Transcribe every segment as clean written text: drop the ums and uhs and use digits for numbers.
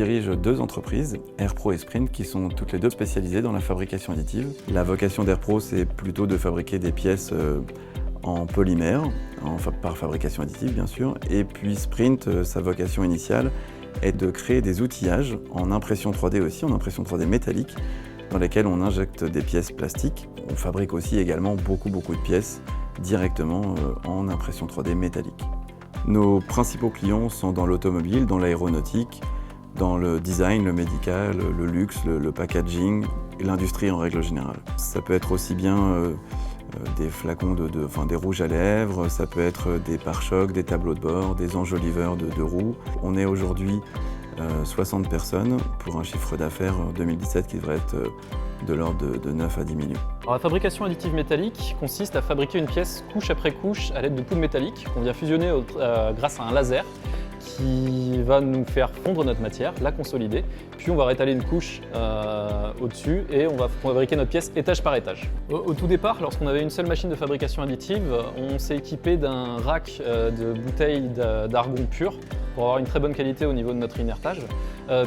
dirige deux entreprises, Airpro et Sprint, qui sont toutes les deux spécialisées dans la fabrication additive. La vocation d'Airpro, c'est plutôt de fabriquer des pièces en polymère, par fabrication additive bien sûr. Et puis Sprint, sa vocation initiale est de créer des outillages en impression 3D aussi, en impression 3D métallique, dans lesquels on injecte des pièces plastiques. On fabrique aussi également beaucoup de pièces directement en impression 3D métallique. Nos principaux clients sont dans l'automobile, dans l'aéronautique, dans le design, le médical, le luxe, le packaging et l'industrie en règle générale. Ça peut être aussi bien des flacons des rouges à lèvres, ça peut être des pare-chocs, des tableaux de bord, des enjoliveurs de roues. On est aujourd'hui 60 personnes pour un chiffre d'affaires 2017 qui devrait être de l'ordre de 9 à 10 millions. Alors, la fabrication additive métallique consiste à fabriquer une pièce couche après couche à l'aide de poudre métallique qu'on vient fusionner grâce à un laser qui va nous faire fondre notre matière, la consolider, puis on va rétaler une couche au-dessus et on va fabriquer notre pièce étage par étage. Au tout départ, lorsqu'on avait une seule machine de fabrication additive, on s'est équipé d'un rack de bouteilles d'argon pur pour avoir une très bonne qualité au niveau de notre inertage.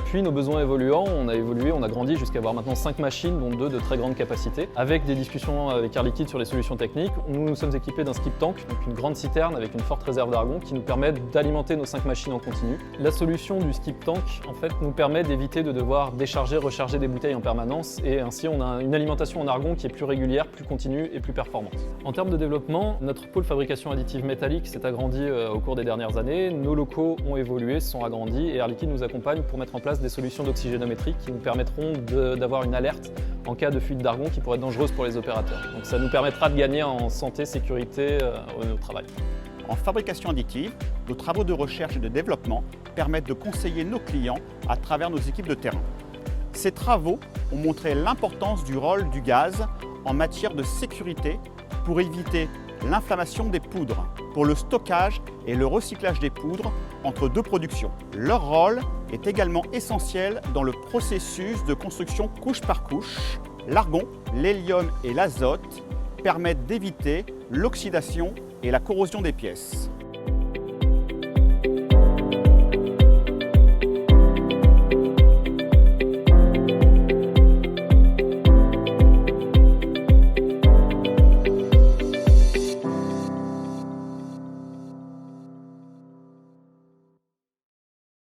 Puis nos besoins évoluant, on a grandi jusqu'à avoir maintenant 5 machines, dont 2 de très grande capacité. Avec des discussions avec Air Liquide sur les solutions techniques, nous sommes équipés d'un skip tank, donc une grande citerne avec une forte réserve d'argon qui nous permet d'alimenter nos 5 machines en continu. La solution du skip tank en fait, nous permet d'éviter de devoir décharger, recharger des bouteilles en permanence et ainsi on a une alimentation en argon qui est plus régulière, plus continue et plus performante. En termes de développement, notre pôle fabrication additive métallique s'est agrandi au cours des dernières années. Nos locaux ont évolué, se sont agrandis et Air Liquide nous accompagne pour mettre en place des solutions d'oxygénométrie qui nous permettront d'avoir une alerte en cas de fuite d'argon qui pourrait être dangereuse pour les opérateurs. Donc ça nous permettra de gagner en santé, sécurité au travail. En fabrication additive, nos travaux de recherche et de développement permettent de conseiller nos clients à travers nos équipes de terrain. Ces travaux ont montré l'importance du rôle du gaz en matière de sécurité pour éviter l'inflammation des poudres, pour le stockage et le recyclage des poudres entre deux productions. Leur rôle est également essentiel dans le processus de construction couche par couche. L'argon, l'hélium et l'azote permettent d'éviter l'oxydation et la corrosion des pièces.